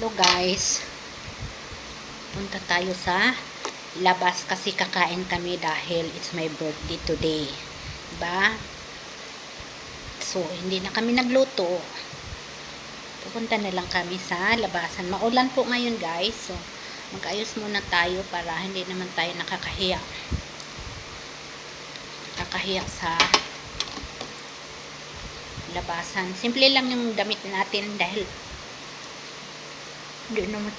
Hello guys, punta tayo sa labas kasi kakain kami dahil it's my birthday today, diba? So hindi na kami nagluto, pupunta na lang kami sa labasan. Maulan po ngayon guys, so mag-ayos muna tayo para hindi naman tayo nakakahiya sa labasan. Simple lang yung damit natin dahil hindi naman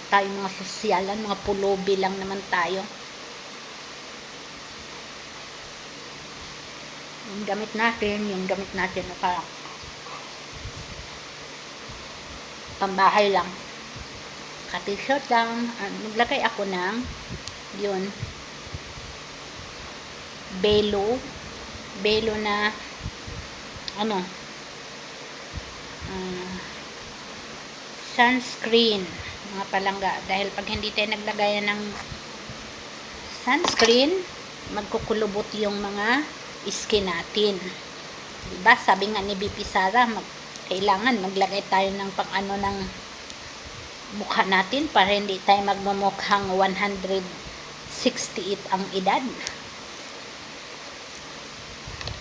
tayo mga sosyalan, mga pulubi lang naman tayo. Yung damit natin na pambahay lang. Ka-t-shirt lang. Naglagay ako ng yun, belo na sunscreen, mga palangga, dahil pag hindi tayo naglagay ng sunscreen magkukulubot yung mga skin natin, diba? Sabi nga ni BP Sara, kailangan maglagay tayo ng pang-ano ng mukha natin para hindi tayo magmumukhang 168 ang edad,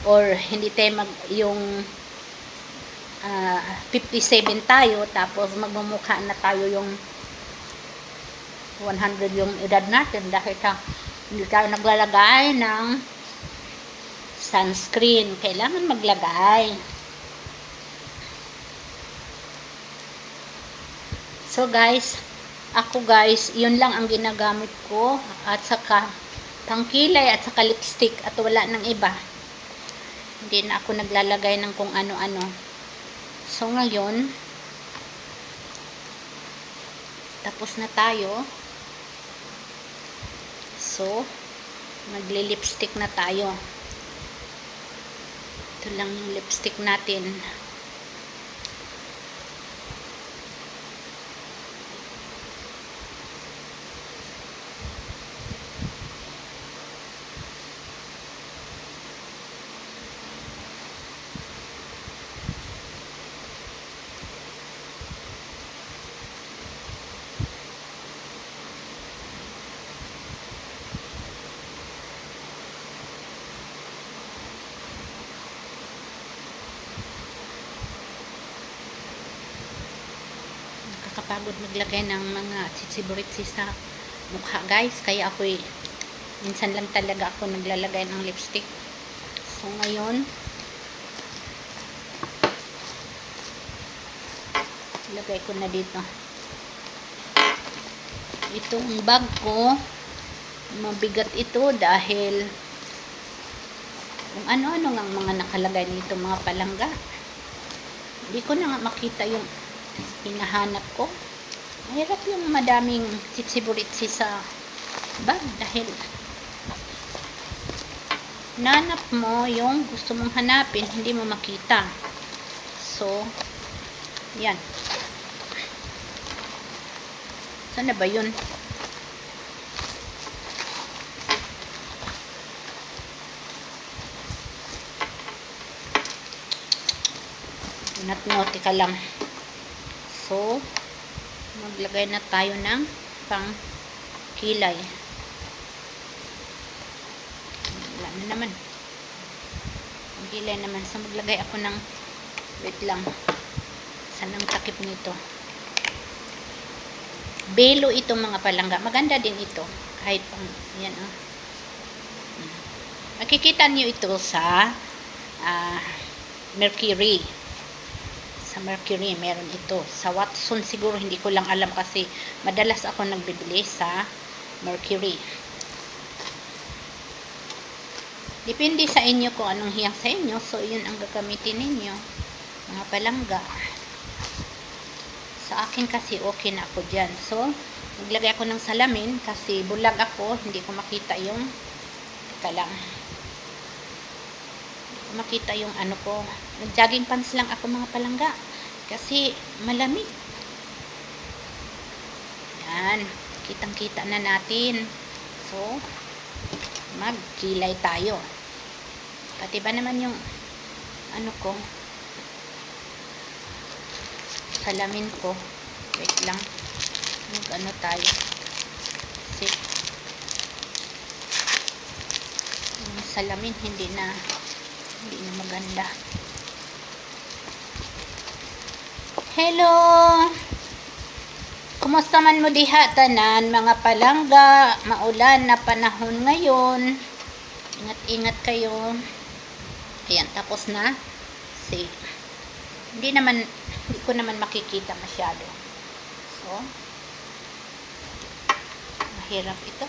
or hindi tayo yung 57 tayo tapos magmumukha na tayo yung 100 yung edad natin dahil hindi tayo naglalagay ng sunscreen. Kailangan maglagay. So guys, yun lang ang ginagamit ko, at saka pangkilay at saka lipstick, at wala nang iba. Hindi na ako naglalagay ng kung ano-ano. So ngayon, tapos na tayo. So magli-lipstick na tayo. Ito lang yung lipstick natin. Nakakapagod maglagay ng mga tsitsiburitsi sa mukha guys, kaya ako'y minsan lang talaga ako naglalagay ng lipstick. So ngayon, ilagay ko na dito. Itong bag ko, mabigat ito dahil kung ano-ano nga mga nakalagay nito, mga palangga. Hindi ko na nga makita yung hinahanap ko. Mahirap yung madaming tsitsiburitsi sa bag dahil nanap mo yung gusto mong hanapin, hindi mo makita. So yan. Sana ba yun? Nat-noti ka lang. So maglagay na tayo ng pang kilay. Wala na naman. Pang kilay naman. So maglagay ako ng, wait lang, saan ang takip nito? Belo itong mga palangga. Maganda din ito. Kahit pang, yan oh. Makikita niyo ito sa Mercury. Sa Mercury meron ito. Sa Watson siguro, hindi ko lang alam kasi madalas ako nagbibili sa Mercury. Depende sa inyo kung anong hiyang sa inyo. So yun ang gagamitin ninyo, mga palangga. Sa akin kasi okay na ako dyan. So maglagay ako ng salamin kasi bulag ako, hindi ko makita yung, teka lang, makita yung ano ko. Nag-jogging pants lang ako, mga palangga, kasi malamig. Yan, kitang-kita na natin. So magkilay tayo. Pati ba naman yung ano ko, salamin ko. Wait lang. Mag-ano tayo. Sit. Yung salamin, hindi na maganda. Hello! Kumusta man mo diha tanan, mga palangga? Maulan na panahon ngayon. Ingat-ingat kayo. Ayan, tapos na. See. Hindi ko naman makikita masyado. So, mahirap ito.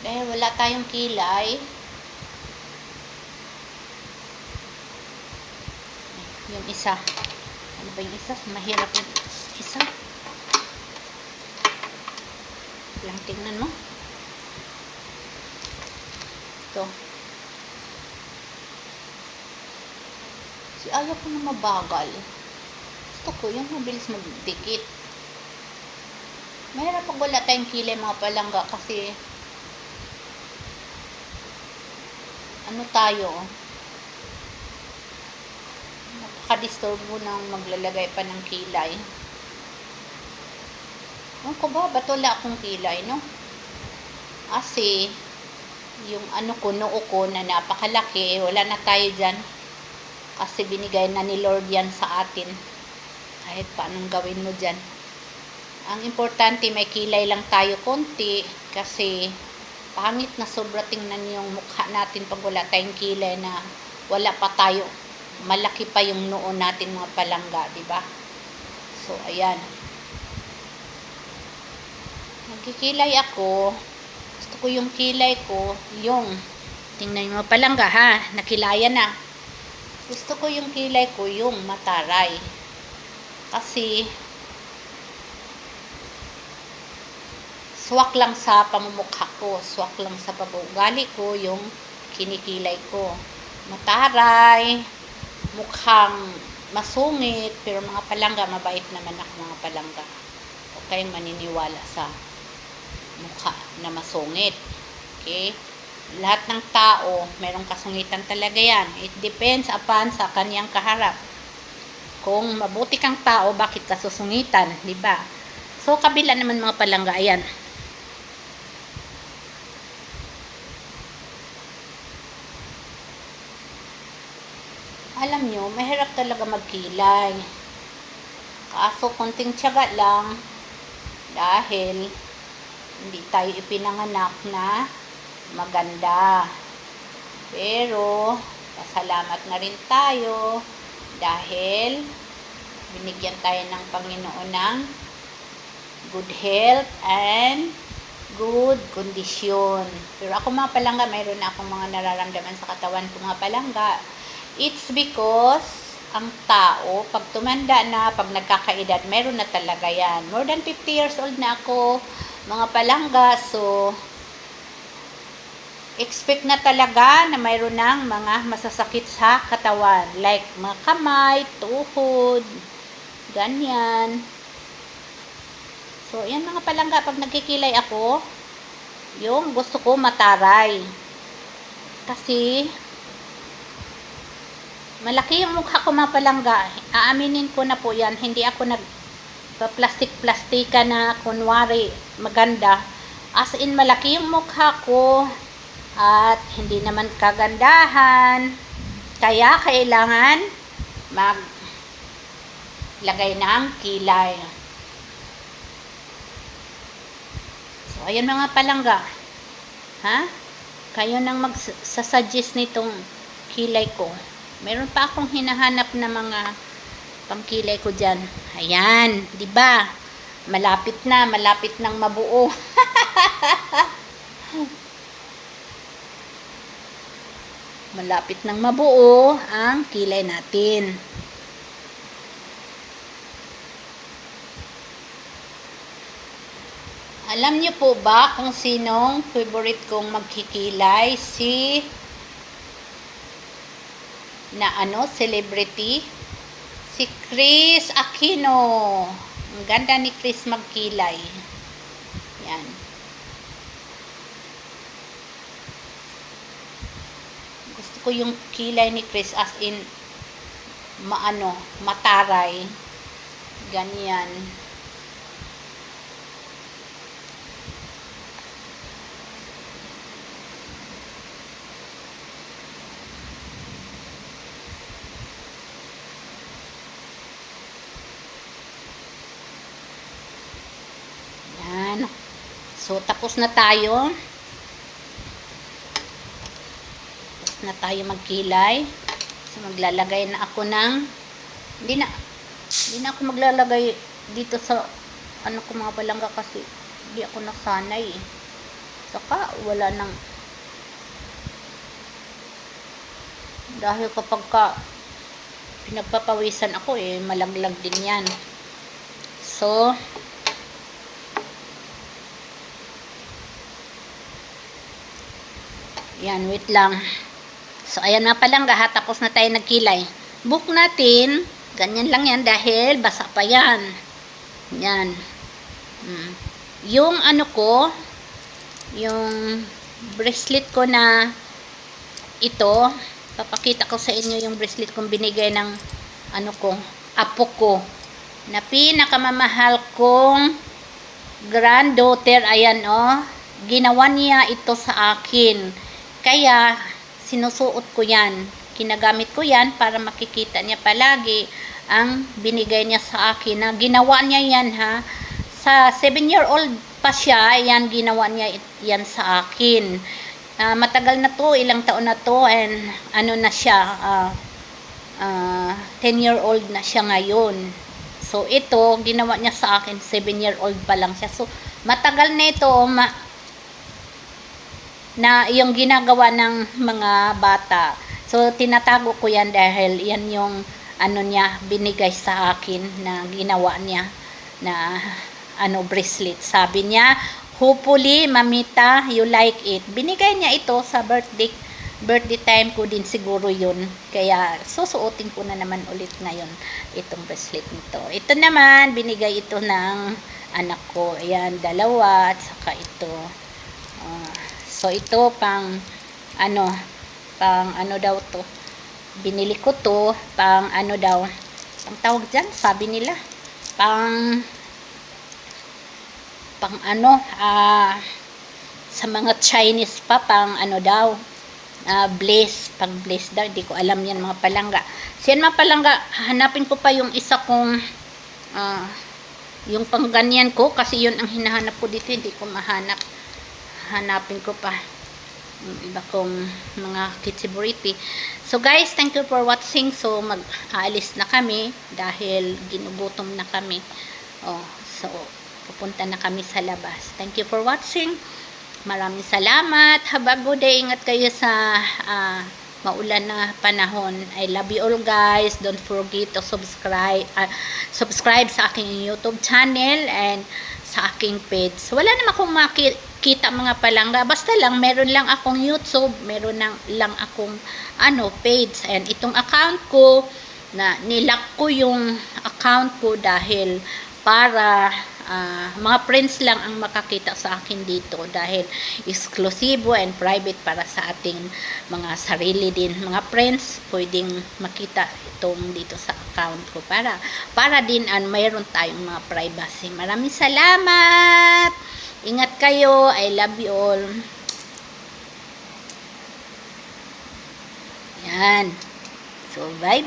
Dahil wala tayong kilay, yung isa. Ano ba yung isa? Mahirap yung isa. Lang, tingnan mo. Ito. Ayaw ko na mabagal. Gusto ko yung mabilis magdikit. Mahirap pag wala tayong kilay, mga palangga, kasi ano tayo, napaka-disturbo ng maglalagay pa ng kilay. Ano ko ba? Ba't wala akong kilay, no? Kasi yung ano ko, noo ko na napakalaki, wala na tayo dyan. Kasi binigay na ni Lord yan sa atin. Kahit paanong gawin mo dyan. Ang importante, may kilay lang tayo konti. Kasi pangit na sobra tingnan yung mukha natin pag wala tayong kilay, na wala pa tayo. Malaki pa yung noo natin, mga palangga, diba? So, ayan. Nagkikilay ako. Gusto ko yung kilay ko, yung, tingnan mo palangga ha, nakilayan na. Gusto ko yung kilay ko, yung mataray. Kasi, swak lang sa pamumukha ko, swak lang sa pag-uugali ko, yung kinikilay ko. Mataray, mukhang masungit, pero mga palangga, mabait naman ako, mga palangga. Huwag kayong maniniwala sa mukha na masungit. Okay? Lahat ng tao, mayroong kasungitan talaga yan. It depends upon sa kanyang kaharap. Kung mabuti kang tao, bakit ka susungitan? Diba? So, kabila naman, mga palangga, ayan. Alam nyo, mahirap talaga magkilay. Kaso, konting tiyaga lang. Dahil, hindi tayo ipinanganak na maganda. Pero, pasalamat na rin tayo dahil binigyan tayo ng Panginoon ng good health and good condition. Pero ako, mga palangga, mayroon na akong mga nararamdaman sa katawan ko, mga palangga. It's because ang tao, pag tumanda na, pag nagkakaedad, mayroon na talaga yan. More than 50 years old na ako, mga palangga. So, expect na talaga na mayroon ng mga masasakit sa katawan. Like, mga kamay, tuhod, ganyan. So, yan, mga palangga, pag nagkikilay ako, yung gusto ko mataray. Kasi, malaki yung mukha ko, mga palangga. Aaminin ko na po yan. Hindi ako nagpa-plastik-plastika na kunwari maganda. As in, malaki yung mukha ko. At hindi naman kagandahan. Kaya kailangan maglagay ng kilay. So, ayan, mga palangga. Ha? Kayo nang magsasuggest nitong kilay ko. Meron pa akong hinahanap na mga pangkilay ko dyan. Ayan, di ba? Malapit nang mabuo. Malapit nang mabuo ang kilay natin. Alam niyo po ba kung sinong favorite kong magkikilay? Celebrity? Si Chris Aquino. Ang ganda ni Chris magkilay. Yan. Gusto ko yung kilay ni Chris, as in mataray. Ganyan. Yan. So, tapos na tayo. Tapos na tayo magkilay. So, maglalagay na ako ng, hindi na ako maglalagay dito sa, ko mga palangga kasi, hindi ako nasanay eh. Saka, wala nang, dahil kapag pinagpapawisan ako eh, malaglag din yan. So, yan, wait lang. So, ayan na palang, tapos na tayo nagkilay. Book natin, ganyan lang yan dahil basa pa yan. Yan. Yung yung bracelet ko na ito, papakita ko sa inyo yung bracelet kong binigay ng apo ko. Na pinakamamahal kong granddaughter, ayan ginawa niya ito sa akin. Kaya, sinusuot ko yan. Kinagamit ko yan para makikita niya palagi ang binigay niya sa akin. Na ginawa niya yan sa 7-year-old pa siya, yan ginawa niya yan sa akin. Matagal na to, ilang taon na to, and na siya, 10-year-old na siya ngayon. So, ito, ginawa niya sa akin, 7-year-old pa lang siya. So, matagal na ito, na yung ginagawa ng mga bata. So, tinatago ko yan dahil yan yung niya, binigay sa akin na ginawa niya na bracelet. Sabi niya, hopefully, Mamita, you like it. Binigay niya ito sa birthday time ko din siguro yun. Kaya, susuotin ko na naman ulit ngayon itong bracelet nito. Ito naman, binigay ito ng anak ko. Ayan, 2 at saka ito. So, ito pang daw to. Binili ko to, pang daw. Ang tawag dyan, sabi nila. Sa mga Chinese pa, daw. Blaze, pang blaze daw. Hindi ko alam yan, mga palangga. Siyan mga palangga, hanapin ko pa yung isa kong, yung pang ganyan ko, kasi yun ang hinahanap ko dito, hindi ko mahanap. Hanapin ko pa yung iba kong mga kitsiburiti. So guys, thank you for watching. So mag-aalis na kami dahil ginugutom na kami. So pupunta na kami sa labas. Thank you for watching. Maraming salamat. Have a good day. Ingat kayo sa maulan na panahon. I love you all guys. Don't forget to subscribe sa aking YouTube channel and sa aking page. Wala naman akong makita mga palangga. Basta lang, meron lang akong YouTube, meron lang akong page. And itong account ko, na nilock ko yung account ko dahil para mga friends lang ang makakita sa akin dito dahil eksklusibo and private para sa ating mga sarili din. Mga friends, pwedeng makita itong dito sa account ko para din mayroon tayong mga privacy. Maraming salamat! Ingat kayo. I love you all. Yan. So, bye-bye.